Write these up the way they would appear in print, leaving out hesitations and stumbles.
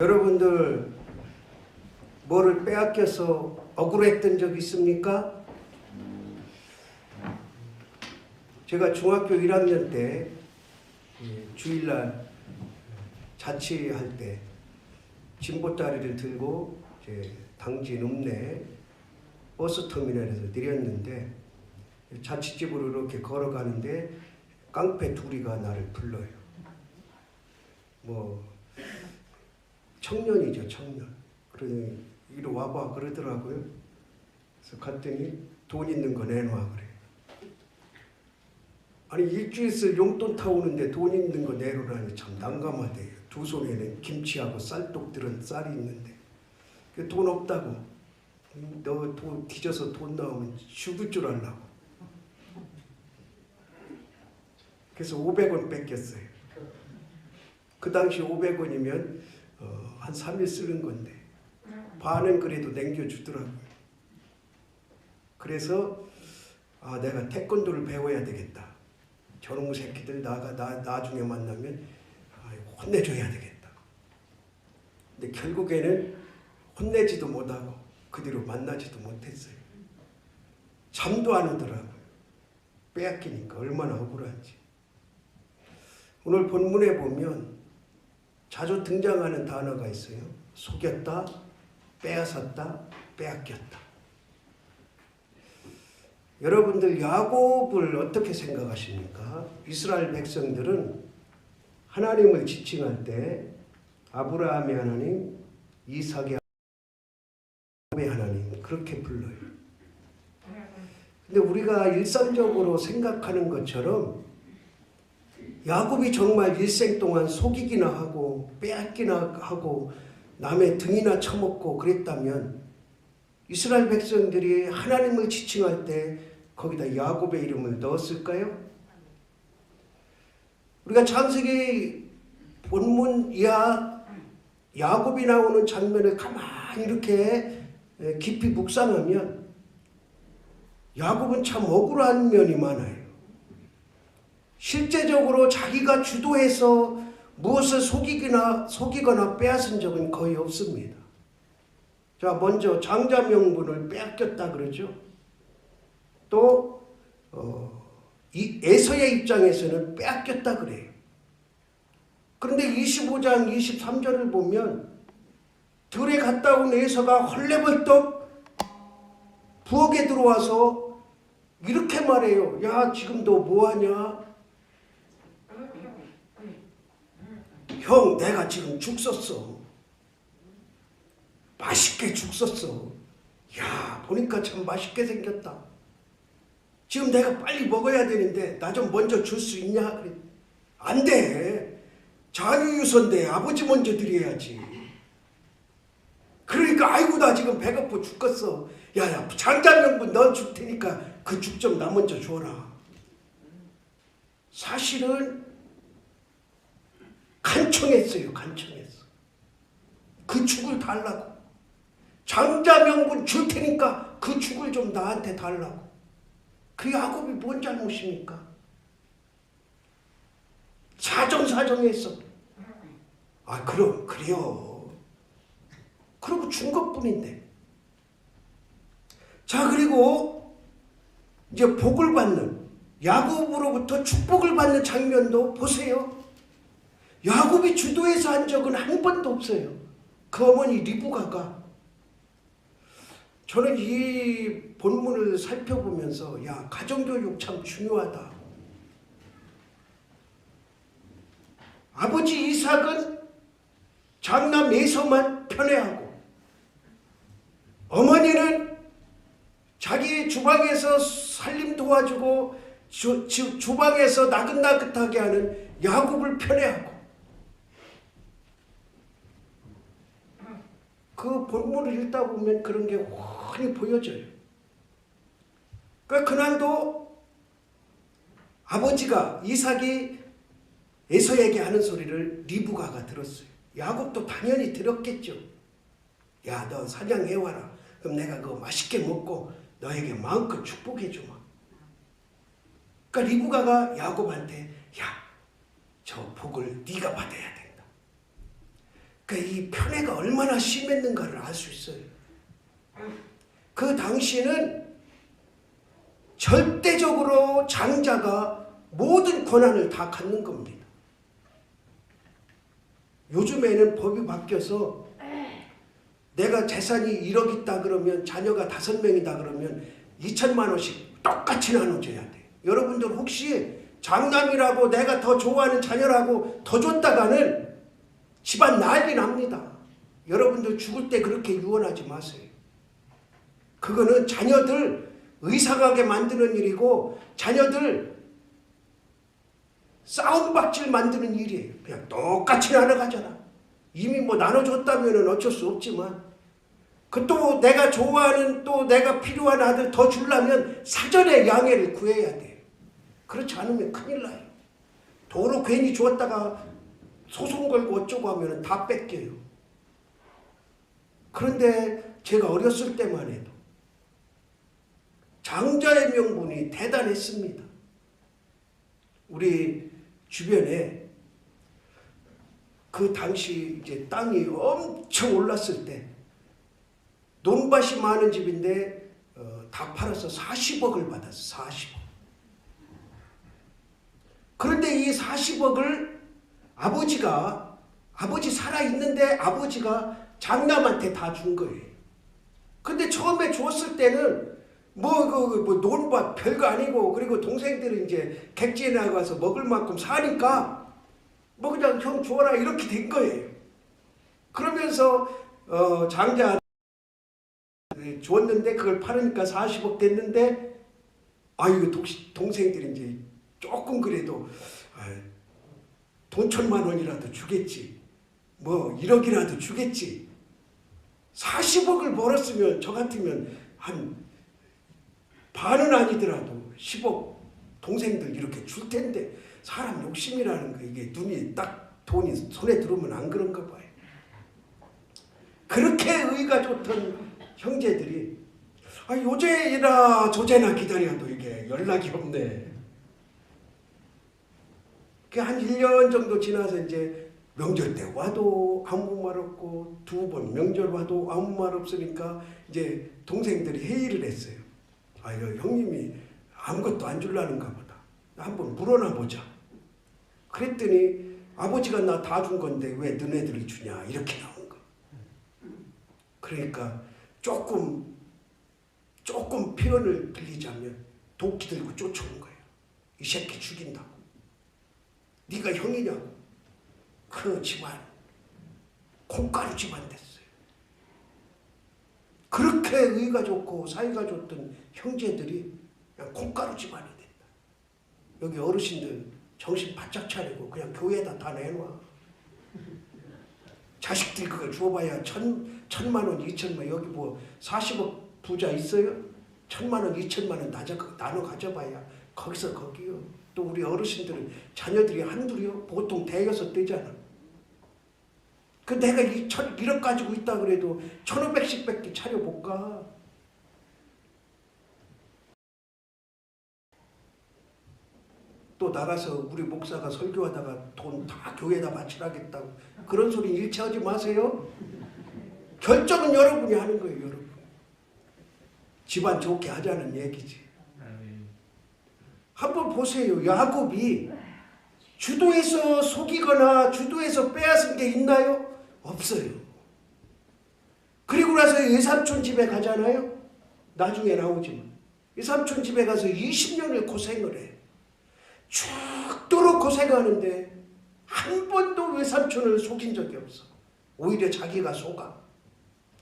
여러분들 뭐를 빼앗겨서 억울했던 적 있습니까? 제가 중학교 1학년 때 주일날 자취할 때 진보다리를 들고 당진 읍내 버스터미널에서 내렸는데 자취집으로 이렇게 걸어가는데 깡패 둘이가 나를 불러요. 청년이죠, 청년. 그러니 이리 와봐 그러더라고요. 그래서 갔더니 돈 있는 거 내놔 그래. 아니 일주일 쓸 용돈 타오는데 돈 있는 거 내놓으라니 참 난감하대요. 두 손에는 김치하고 쌀독 들은 쌀이 있는데 돈 없다고. 너 돈 뒤져서 돈 나오면 죽을 줄 알라고. 그래서 500원 뺏겼어요. 그 당시 500원이면 한 3일 쓰는 건데 반은 그래도 남겨주더라고요. 그래서 내가 태권도를 배워야 되겠다. 저놈의 새끼들 나중에 만나면 혼내줘야 되겠다. 근데 결국에는 혼내지도 못하고 그 뒤로 만나지도 못했어요. 잠도 안 오더라고요. 빼앗기니까 얼마나 억울한지. 오늘 본문에 보면 자주 등장하는 단어가 있어요. 속였다, 빼앗았다, 빼앗겼다. 여러분들 야곱을 어떻게 생각하십니까? 이스라엘 백성들은 하나님을 지칭할 때 아브라함의 하나님, 이삭의 하나님 그렇게 불러요. 근데 우리가 일상적으로 생각하는 것처럼 야곱이 정말 일생 동안 속이기나 하고 빼앗기나 하고 남의 등이나 쳐먹고 그랬다면 이스라엘 백성들이 하나님을 지칭할 때 거기다 야곱의 이름을 넣었을까요? 우리가 창세기 본문 이하 야곱이 나오는 장면을 가만히 이렇게 깊이 묵상하면 야곱은 참 억울한 면이 많아요. 실제적으로 자기가 주도해서 무엇을 속이거나 빼앗은 적은 거의 없습니다. 자, 먼저 장자 명분을 빼앗겼다 그러죠. 또 이 에서의 입장에서는 빼앗겼다 그래요. 그런데 25장 23절을 보면 들에 갔다 온 에서가 헐레벌떡 부엌에 들어와서 이렇게 말해요. 야, 지금 너 뭐하냐? 형, 내가 지금 죽 썼어. 맛있게 죽 썼어. 야, 보니까 참 맛있게 생겼다. 지금 내가 빨리 먹어야 되는데 나 좀 먼저 줄 수 있냐? 그래. 안 돼. 자유유선대 아버지 먼저 드려야지. 그러니까 아이고 나 지금 배고파 죽겠어. 야, 장자명분 너 줄 테니까 그 죽 좀 나 먼저 줘라. 사실은 간청했어요. 간청했어. 그 죽을 달라고. 장자명분 줄 테니까 그 죽을 좀 나한테 달라고. 그 야곱이 뭔 잘못입니까? 사정사정했어. 그럼 그래요. 그러고 준 것뿐인데. 자, 그리고 이제 복을 받는 야곱으로부터 축복을 받는 장면도 보세요. 야곱이 주도해서 한 적은 한 번도 없어요. 그 어머니 리브가가. 저는 이 본문을 살펴보면서 가정교육 참 중요하다. 아버지 이삭은 장남 에서만 편애하고 어머니는 자기 주방에서 살림 도와주고 주방에서 나긋나긋하게 하는 야곱을 편애하고. 그 본문을 읽다 보면 그런 게 훤히 보여져요. 그러니까 그날도 아버지가 이삭이 에서에게 하는 소리를 리브가가 들었어요. 야곱도 당연히 들었겠죠. 야, 너 사냥해와라. 그럼 내가 그거 맛있게 먹고 너에게 마음껏 축복해주마. 그러니까 리브가가 야곱한테 야, 저 복을 네가 받아야 된다. 그러니까 이 편애가 얼마나 심했는가를 알 수 있어요. 그 당시에는 절대적으로 장자가 모든 권한을 다 갖는 겁니다. 요즘에는 법이 바뀌어서 내가 재산이 1억 있다 그러면 자녀가 5명이다 그러면 2천만 원씩 똑같이 나눠줘야 돼. 여러분들 혹시 장남이라고 내가 더 좋아하는 자녀라고 더 줬다가는 집안 난리 납니다. 여러분들 죽을 때 그렇게 유언하지 마세요. 그거는 자녀들 의상하게 만드는 일이고 자녀들 싸움박질 만드는 일이에요. 그냥 똑같이 나눠가잖아. 이미 뭐 나눠줬다면 어쩔 수 없지만 그 또 내가 좋아하는 또 내가 필요한 아들 더 주려면 사전에 양해를 구해야 돼요. 그렇지 않으면 큰일 나요. 도로 괜히 주었다가 소송 걸고 어쩌고 하면 다 뺏겨요. 그런데 제가 어렸을 때만 해도 장자의 명분이 대단했습니다. 우리 주변에 그 당시 이제 땅이 엄청 올랐을 때 논밭이 많은 집인데 다 팔아서 40억을 받았어. 40억. 그런데 이 40억을 아버지 살아있는데 아버지가 장남한테 다 준 거예요. 근데 처음에 줬을 때는 뭐 논밭 별거 아니고 그리고 동생들은 이제 객지에 나가서 먹을 만큼 사니까 뭐 그냥 형 줘라 이렇게 된 거예요. 그러면서 장자 줬는데 그걸 팔으니까 40억 됐는데 아유 동생들이 이제 조금 그래도 돈 1,000만 원이라도 주겠지. 뭐 1억이라도 주겠지. 40억을 벌었으면 저 같으면 한 반은 아니더라도 10억 동생들 이렇게 줄 텐데 사람 욕심이라는 거 이게 눈이 딱 돈이 손에 들어오면 안 그런가 봐요. 그렇게 의가 좋던 형제들이 요제나 조제나 기다려도 이게 연락이 없네. 한 1년 정도 지나서 이제 명절 때 와도 아무 말 없고 2번 명절 와도 아무 말 없으니까 이제 동생들이 회의를 했어요. 형님이 아무것도 안 줄라는가 보다. 한번 물어나 보자. 그랬더니 아버지가 나 다 준 건데 왜 너네들이 주냐 이렇게 나온 거. 그러니까 조금 표현을 빌리자면 도끼 들고 쫓아온 거예요. 이 새끼 죽인다고. 네가 형이냐고. 그 집안 콩가루 집안 됐어요. 그렇게 의가 좋고 사이가 좋던 형제들이 그냥 콩가루 집안이 됐다. 여기 어르신들 정신 바짝 차리고 그냥 교회에다 다 내놔. 자식들 그걸 줘봐야 1,000만 원, 2천만 원. 여기 뭐 40억 부자 있어요? 1,000만 원, 2천만 원 나눠 가져봐야 거기서 거기요. 또 우리 어르신들은 자녀들이 한둘이요. 보통 대여섯 되잖아. 그 내가 1억 가지고 있다 그래도 1,500씩 밖에 차려볼까? 또 나가서 우리 목사가 설교하다가 돈 다 교회에다 바치라겠다고 그런 소리 일체하지 마세요. 결정은 여러분이 하는 거예요. 여러분. 집안 좋게 하자는 얘기지. 한번 보세요. 야곱이 주도해서 속이거나 주도해서 빼앗은 게 있나요? 없어요. 그리고 나서 외삼촌 집에 가잖아요. 나중에 나오지만 외삼촌 집에 가서 20년을 고생을 해. 죽도록 고생하는데 한 번도 외삼촌을 속인 적이 없어. 오히려 자기가 속아.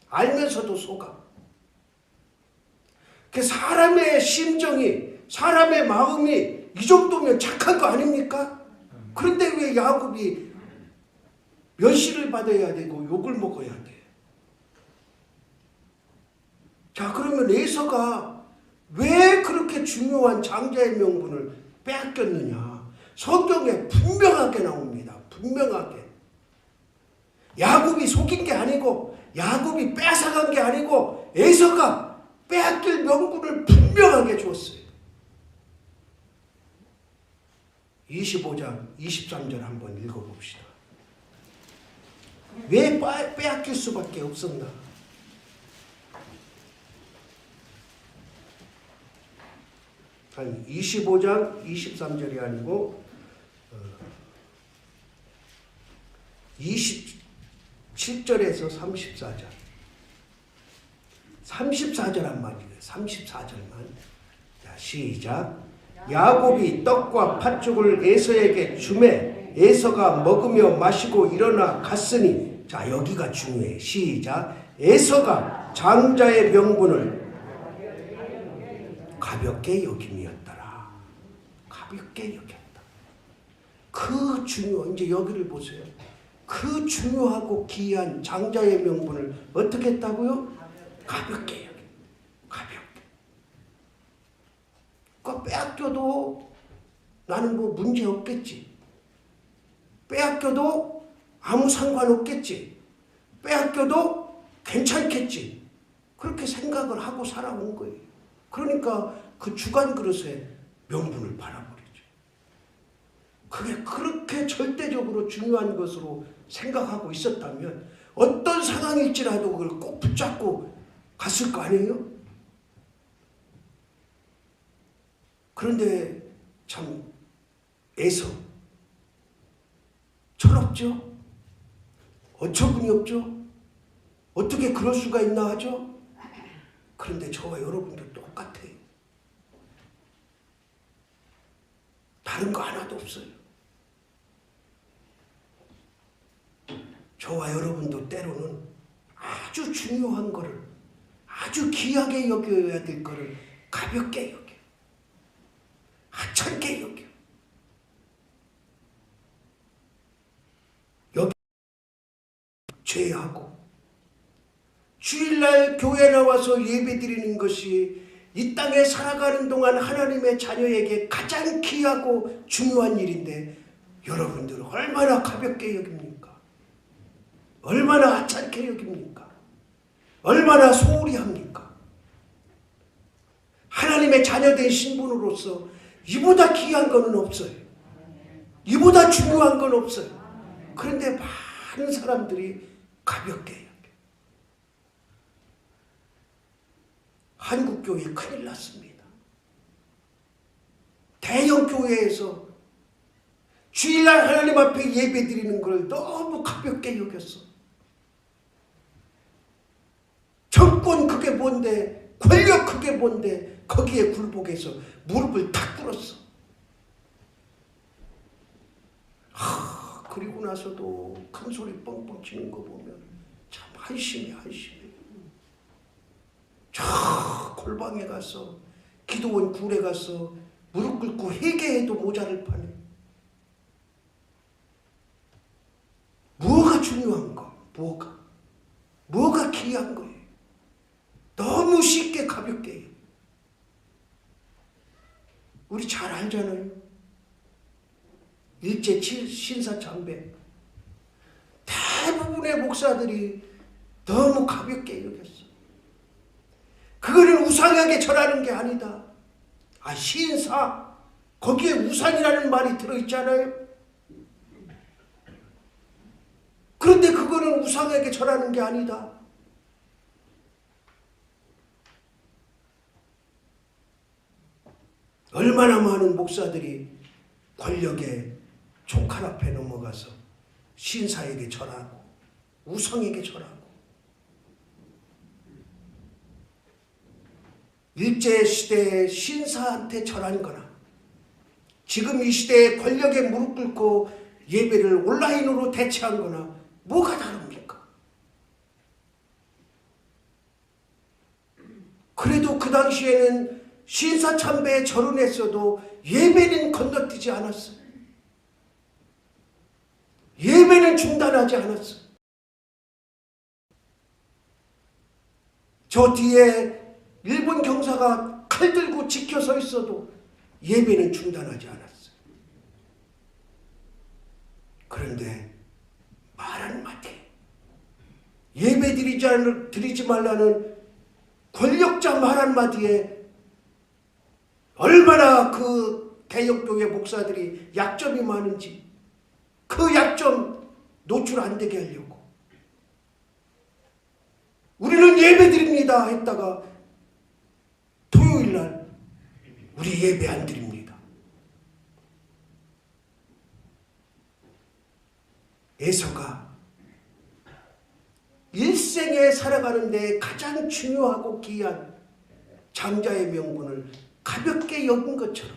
알면서도 속아. 그 사람의 심정이 사람의 마음이 이 정도면 착한 거 아닙니까? 그런데 왜 야곱이 멸시를 받아야 되고 욕을 먹어야 돼? 자, 그러면 에서가 왜 그렇게 중요한 장자의 명분을 빼앗겼느냐? 성경에 분명하게 나옵니다. 분명하게. 야곱이 속인 게 아니고 야곱이 뺏어간 게 아니고 에서가 빼앗길 명분을 분명하게 줬어요. 25장 23절 한번 읽어봅시다. 왜 빼앗길 수밖에 없었나? 한 25장 23절이 아니고 27절에서 34절 34절 한마디예요. 34절만. 자, 시작. 야곱이 떡과 팥죽을 에서에게 주매 에서가 먹으며 마시고 일어나 갔으니, 자, 여기가 중요해. 시작. 에서가 장자의 명분을 가볍게 여김이었더라. 가볍게 여겼다. 그 이제 여기를 보세요. 그 중요하고 기이한 장자의 명분을 어떻게 했다고요? 가볍게 여겨. 가볍게. 그러니까 빼앗겨도 나는 뭐 문제 없겠지. 빼앗겨도 아무 상관없겠지. 빼앗겨도 괜찮겠지. 그렇게 생각을 하고 살아온 거예요. 그러니까 그 주간 그릇에 명분을 팔아버리죠. 그게 그렇게 절대적으로 중요한 것으로 생각하고 있었다면 어떤 상황일지라도 그걸 꼭 붙잡고 갔을 거 아니에요? 그런데 참 에서 철없죠? 어처구니 없죠? 어떻게 그럴 수가 있나 하죠? 그런데 저와 여러분도 똑같아요. 다른 거 하나도 없어요. 저와 여러분도 때로는 아주 중요한 거를, 아주 귀하게 여겨야 될 거를 가볍게 여겨. 하찮게 여겨. 여기 죄하고 주일날 교회 나와서 예배드리는 것이 이 땅에 살아가는 동안 하나님의 자녀에게 가장 귀하고 중요한 일인데 여러분들은 얼마나 가볍게 여깁니까? 얼마나 하찮게 여깁니까? 얼마나 소홀히 합니까? 하나님의 자녀된 신분으로서 이보다 귀한 것은 없어요. 이보다 중요한 건 없어요. 그런데 많은 사람들이 가볍게 여겨. 한국교회 큰일 났습니다. 대형 교회에서 주일날 하나님 앞에 예배드리는 걸 너무 가볍게 여겼어. 정권 그게 뭔데, 권력 그게 뭔데, 거기에 굴복해서 무릎을 탁 꿇었어. 그리고 나서도 큰 소리 뻥뻥 치는 거 보면 참 한심해. 저 골방에 가서 기도원 굴에 가서 무릎 꿇고 회개해도 모자를 파네. 뭐가 중요한 거? 뭐가 귀한 거예요? 너무 쉽게 가볍게 해요. 우리 잘 알잖아요. 일제 신사참배 대부분의 목사들이 너무 가볍게 여겼어. 그거는 우상에게 절하는 게 아니다. 신사, 거기에 우상이라는 말이 들어있잖아요. 그런데 그거는 우상에게 절하는 게 아니다. 얼마나 많은 목사들이 권력의 촉칼 앞에 넘어가서 신사에게 절하고 우상에게 절하고 일제시대의 신사한테 절한 거나 지금 이 시대의 권력에 무릎 꿇고 예배를 온라인으로 대체한 거나 뭐가 다릅니까? 그래도 그 당시에는 신사참배에 절은 했어도 예배는 건너뛰지 않았어요. 예배는 중단하지 않았어요. 저 뒤에 일본 경사가 칼 들고 지켜서 있어도 예배는 중단하지 않았어요. 그런데 말 한마디, 예배 드리지 말라는 권력자 말 한마디에 얼마나 그 개혁교회 목사들이 약점이 많은지 그 약점 노출 안 되게 하려고 예배드립니다 했다가 토요일날 우리 예배 안 드립니다. 예서가 일생에 살아가는데 가장 중요하고 귀한 장자의 명분을 가볍게 여긴 것처럼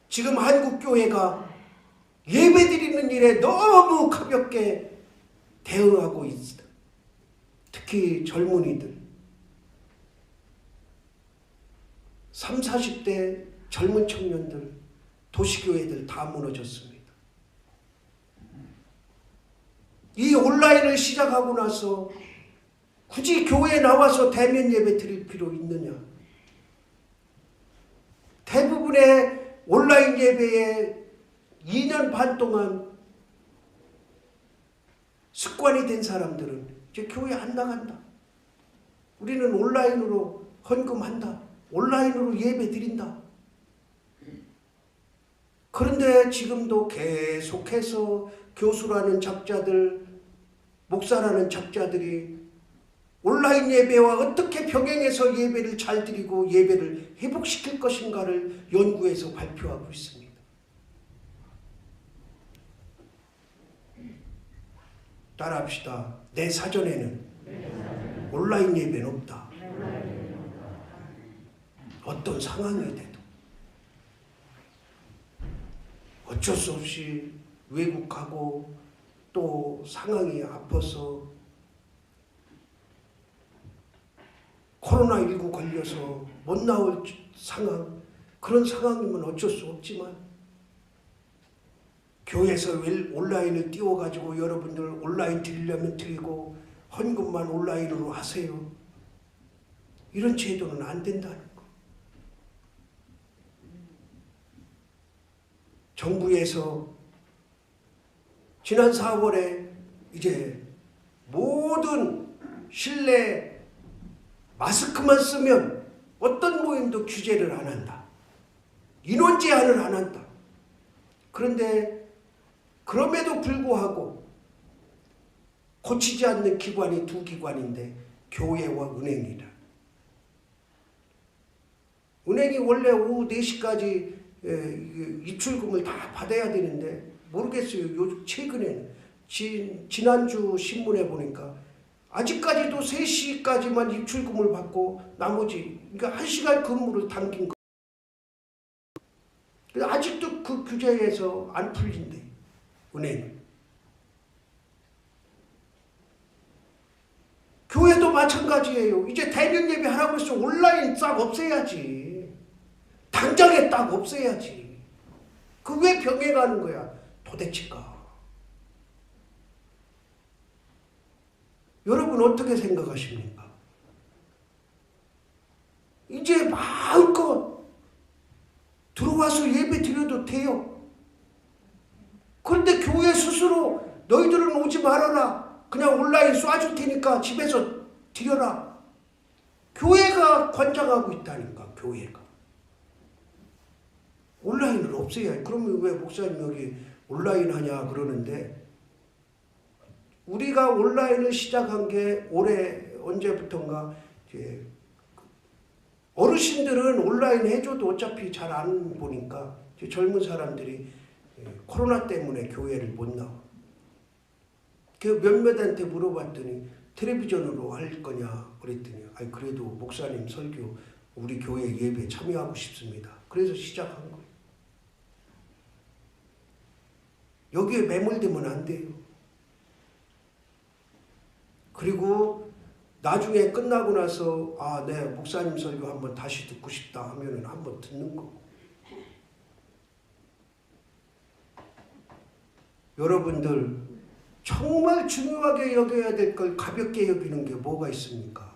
지금 한국교회가 예배드리는 일에 너무 가볍게 대응하고 있다. 특히 젊은이들 30, 40대 젊은 청년들 도시교회들 다 무너졌습니다. 이 온라인을 시작하고 나서 굳이 교회에 나와서 대면 예배 드릴 필요 있느냐? 대부분의 온라인 예배에 2년 반 동안 습관이 된 사람들은 이제 교회 안 나간다. 우리는 온라인으로 헌금한다. 온라인으로 예배 드린다. 그런데 지금도 계속해서 교수라는 작자들, 목사라는 작자들이 온라인 예배와 어떻게 병행해서 예배를 잘 드리고 예배를 회복시킬 것인가를 연구해서 발표하고 있습니다. 따라합시다. 내 사전에는 온라인 예배는 없다. 어떤 상황이 돼도 어쩔 수 없이 외국하고 또 상황이 아파서 코로나19 걸려서 못 나올 상황, 그런 상황이면 어쩔 수 없지만 교회에서 온라인을 띄워가지고 여러분들 온라인 드리려면 드리고 헌금만 온라인으로 하세요. 이런 제도는 안 된다는 거. 정부에서 지난 4월에 이제 모든 실내 마스크만 쓰면 어떤 모임도 규제를 안 한다. 인원 제한을 안 한다. 그런데 그럼에도 불구하고 고치지 않는 기관이 두 기관인데 교회와 은행이다. 은행이 원래 오후 4시까지 입출금을 다 받아야 되는데 모르겠어요. 요즘 최근에는 지난주 신문에 보니까 아직까지도 3시까지만 입출금을 받고 나머지 그러니까 1시간 근무를 당긴 거. 아직도 그 규제에서 안 풀린대. 은행은. 교회도 마찬가지예요. 이제 대면 예배 하라고 해서 온라인 싹 없애야지. 당장에 딱 없애야지. 그 왜 병행하는 거야 도대체가. 여러분 어떻게 생각하십니까? 이제 마음껏 들어와서 예배 드려도 돼요. 그런데 교회 스스로 너희들은 오지 말아라. 그냥 온라인 쏴줄 테니까 집에서 드려라. 교회가 관장하고 있다니까. 교회가. 온라인을 없애야 해. 그러면 왜 목사님 여기 온라인 하냐 그러는데 우리가 온라인을 시작한 게 올해 언제부턴가 이제 어르신들은 온라인 해줘도 어차피 잘 안 보니까 젊은 사람들이 코로나 때문에 교회를 못 나와. 그 몇몇한테 물어봤더니 텔레비전으로 할 거냐 그랬더니 아니 그래도 목사님 설교 우리 교회 예배 참여하고 싶습니다. 그래서 시작한 거예요. 여기에 매몰되면 안 돼요. 그리고 나중에 끝나고 나서 아, 네, 목사님 설교 한번 다시 듣고 싶다 하면은 한번 듣는 거. 여러분들 정말 중요하게 여겨야 될 걸 가볍게 여기는 게 뭐가 있습니까?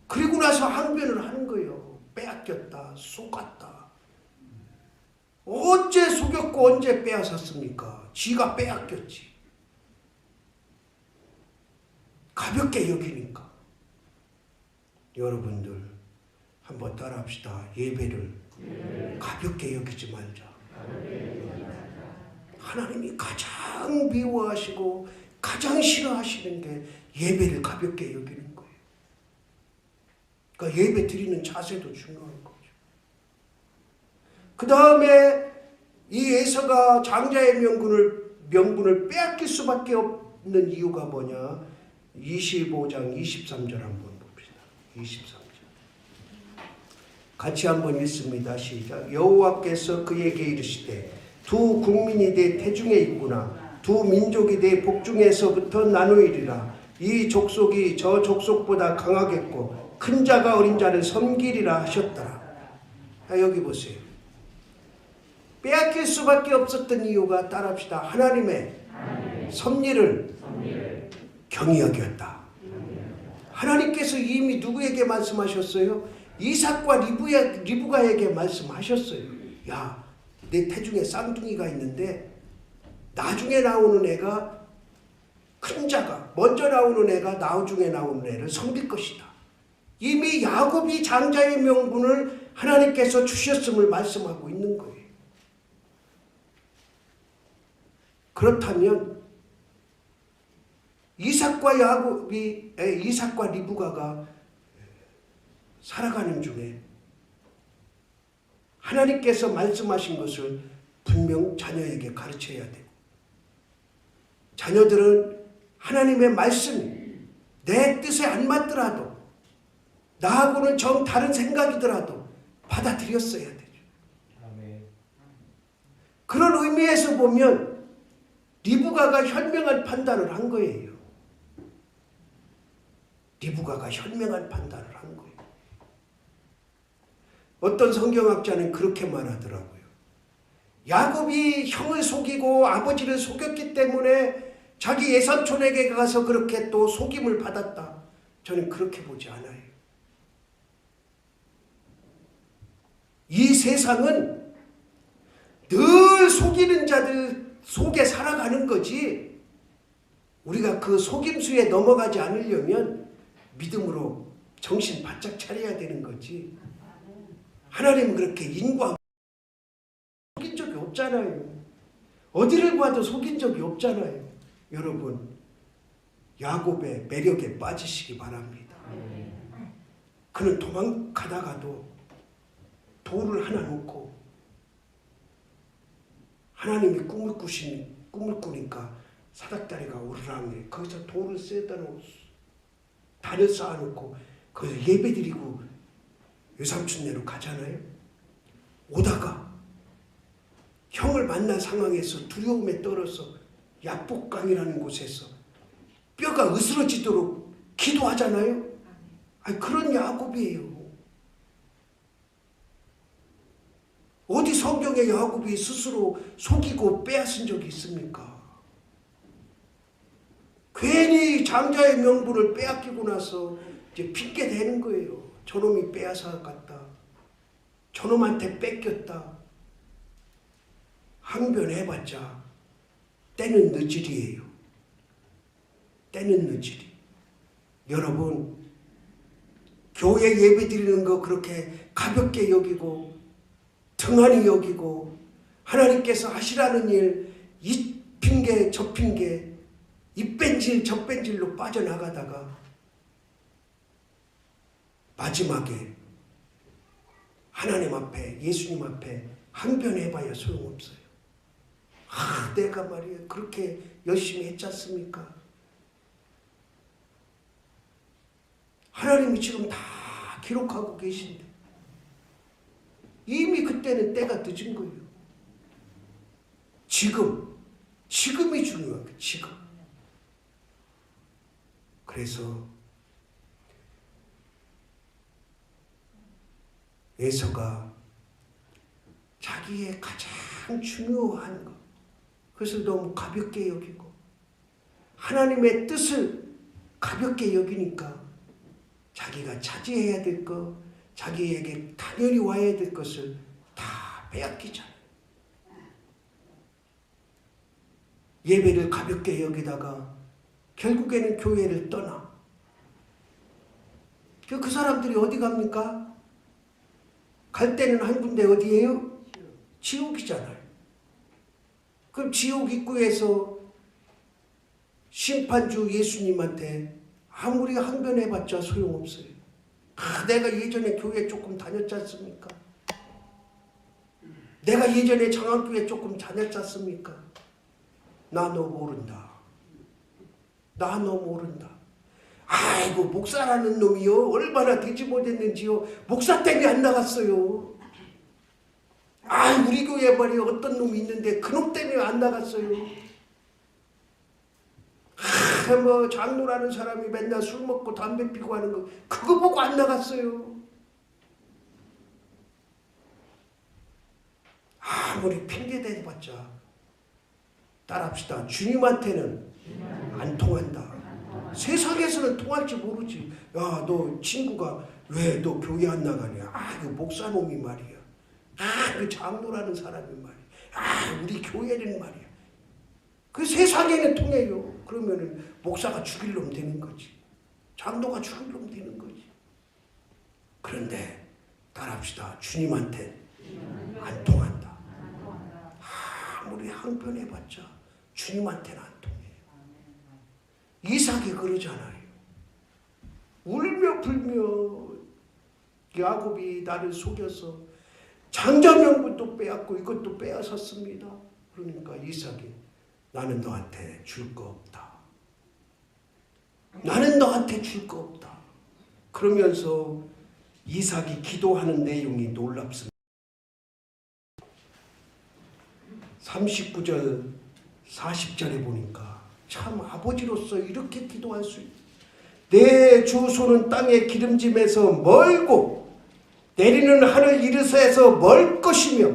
그리고 나서 항변을 하는 거예요. 빼앗겼다, 속았다. 언제 속였고 언제 빼앗았습니까? 지가 빼앗겼지. 가볍게 여기니까. 여러분들 한번 따라합시다. 예배를 가볍게 여기지 말자. 하나님이 가장 미워하시고 가장 싫어하시는 게 예배를 가볍게 여기는 거예요. 그러니까 예배 드리는 자세도 중요한 거죠. 그 다음에 이 에서가 장자의 명분을 빼앗길 수밖에 없는 이유가 뭐냐? 25장 23절 한번 봅시다. 23절. 같이 한번 읽습니다. 시작. 여호와께서 그에게 이르시되 두 국민이 내 태중에 있구나. 두 민족이 내 복중에서부터 나누이리라. 이 족속이 저 족속보다 강하겠고 큰 자가 어린 자를 섬기리라 하셨더라. 여기 보세요. 빼앗길 수밖에 없었던 이유가 따라합시다. 하나님의 섭리를 경히 여겼다. 하나님께서 이미 누구에게 말씀하셨어요? 이삭과 리브가에게 말씀하셨어요. 야, 내 태중에 쌍둥이가 있는데 나중에 나오는 애가 큰 자가 먼저 나오는 애가 나중에 나오는 애를 섬길 것이다. 이미 야곱이 장자의 명분을 하나님께서 주셨음을 말씀하고 있는 거예요. 그렇다면 이삭과 리브가가 살아가는 중에 하나님께서 말씀하신 것을 분명 자녀에게 가르쳐야 되고, 자녀들은 하나님의 말씀이 내 뜻에 안 맞더라도 나하고는 정 다른 생각이더라도 받아들였어야 되죠. 그런 의미에서 보면 리브가가 현명한 판단을 한 거예요. 리브가가 현명한 판단을 한 거예요. 어떤 성경학자는 그렇게 말하더라고요. 야곱이 형을 속이고 아버지를 속였기 때문에 자기 예삼촌에게 가서 그렇게 또 속임을 받았다. 저는 그렇게 보지 않아요. 이 세상은 늘 속이는 자들 속에 살아가는 거지, 우리가 그 속임수에 넘어가지 않으려면 믿음으로 정신 바짝 차려야 되는 거지. 하나님은 그렇게 인과 속인 적이 없잖아요. 어디를 봐도 속인 적이 없잖아요. 여러분, 야곱의 매력에 빠지시기 바랍니다. 그는 도망가다가도 돌을 하나 놓고 하나님이 꿈을 꾸니까 사닥다리가 오르락내 거기서 돌을 쎄다 놓고 단을 쌓아놓고 거기서 예배드리고 외삼촌네로 가잖아요. 오다가 형을 만난 상황에서 두려움에 떨어서 약복강이라는 곳에서 뼈가 으스러지도록 기도하잖아요. 아니, 그런 야곱이에요. 어디 성경에 야곱이 스스로 속이고 빼앗은 적이 있습니까? 괜히 장자의 명분을 빼앗기고 나서 이제 핑계 대는 거예요. 저놈이 빼앗아 갔다. 저놈한테 뺏겼다. 항변해봤자 때는 늦으리예요. 때는 늦으리. 여러분, 교회 예배 드리는 거 그렇게 가볍게 여기고 등한히 여기고 하나님께서 하시라는 일, 이 핑계 저 핑계, 이 뺀질 저 뺀질로 빠져나가다가 마지막에 하나님 앞에, 예수님 앞에 항변해봐야 소용없어요. 내가 말이야 그렇게 열심히 했지 않습니까? 하나님이 지금 다 기록하고 계신데 이미 그때는 때가 늦은 거예요. 지금이 중요한 거예요. 지금. 그래서 에서가 자기의 가장 중요한 것, 그것을 너무 가볍게 여기고 하나님의 뜻을 가볍게 여기니까 자기가 차지해야 될 것, 자기에게 당연히 와야 될 것을 다 빼앗기잖아요. 예배를 가볍게 여기다가 결국에는 교회를 떠나. 그 사람들이 어디 갑니까? 갈 때는 한 군데 어디예요? 지옥이잖아요. 그럼 지옥 입구에서 심판주 예수님한테 아무리 항변해봤자 소용없어요. 내가 예전에 교회 조금 다녔지 않습니까? 내가 예전에 장학교에 조금 다녔지 않습니까? 나 너 모른다. 나 너 모른다. 아이고 목사라는 놈이요 얼마나 되지 못했는지요. 목사 때문에 안 나갔어요. 우리 교회 말이요 어떤 놈이 있는데 그놈 때문에 안 나갔어요. 뭐 장로라는 사람이 맨날 술 먹고 담배 피고 하는 거 그거 보고 안 나갔어요. 아무리 핑계 대봤자 따라합시다. 주님한테는 안 통한다. 세상에서는 통할지 모르지. 야, 너 친구가 왜 너 교회 안 나가냐? 그 목사놈이 말이야. 그 장로라는 사람이 말이야. 우리 교회는 말이야. 그 세상에는 통해요. 그러면은 목사가 죽일 놈 되는 거지. 장로가 죽일 놈 되는 거지. 그런데 따라합시다. 주님한테 안 통한다. 아무리 항변해봤자 주님한테는 안 통해요. 이삭이 그러잖아요. 울며 불며 야곱이 나를 속여서 장자명분도 빼앗고 이것도 빼앗았습니다. 그러니까 이삭이 나는 너한테 줄 거 없다. 나는 너한테 줄 거 없다. 그러면서 이삭이 기도하는 내용이 놀랍습니다. 39절 40절에 보니까 참 아버지로서 이렇게 기도할 수 있다. 내 주 손은 땅의 기름짐에서 멀고 내리는 하늘 이르사에서 멀 것이며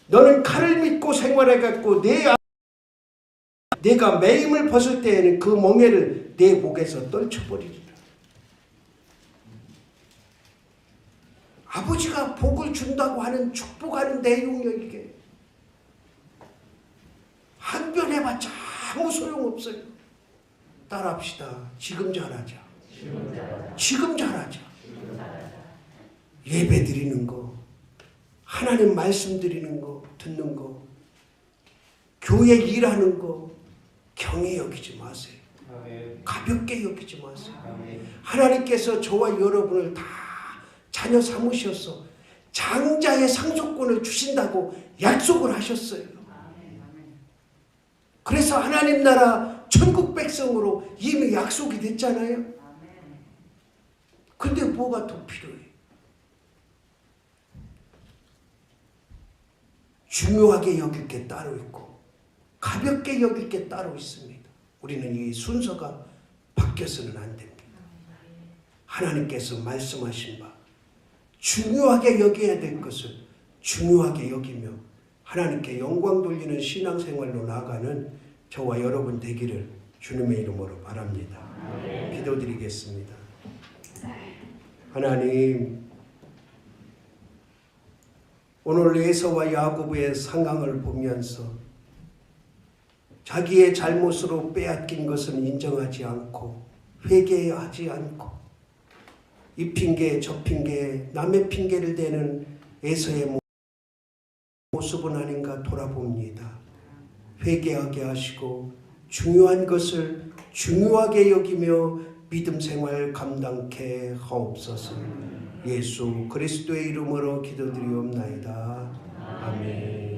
너는 칼을 믿고 생활해갖고 내가 매임을 벗을 때에는 그 멍에를 내 목에서 떨쳐버리리라. 아버지가 복을 준다고 하는 축복하는 내용이요 이게. 항변해봤자 아무 소용없어요. 따라합시다. 지금 잘하자. 지금 잘하자. 예배 드리는 거, 하나님 말씀 드리는 거, 듣는 거, 교회 일하는 거 경히 여기지 마세요. 가볍게 여기지 마세요. 하나님께서 저와 여러분을 다 자녀 삼으셔서 장자의 상속권을 주신다고 약속을 하셨어요. 그래서 하나님 나라 천국 백성으로 이미 약속이 됐잖아요. 근데 뭐가 더 필요해? 중요하게 여길 게 따로 있고 가볍게 여길 게 따로 있습니다. 우리는 이 순서가 바뀌어서는 안 됩니다. 하나님께서 말씀하신 바 중요하게 여겨야 될 것을 중요하게 여기며 하나님께 영광 돌리는 신앙생활로 나아가는 저와 여러분 되기를 주님의 이름으로 바랍니다. 기도드리겠습니다. 하나님, 오늘 에서와 야곱의 상황을 보면서 자기의 잘못으로 빼앗긴 것은 인정하지 않고 회개하지 않고 이 핑계 저 핑계 남의 핑계를 대는 에서의 모습은 아닌가 돌아봅니다. 회개하게 하시고 중요한 것을 중요하게 여기며 믿음 생활 감당케 하옵소서. 예수 그리스도의 이름으로 기도드리옵나이다. 아멘.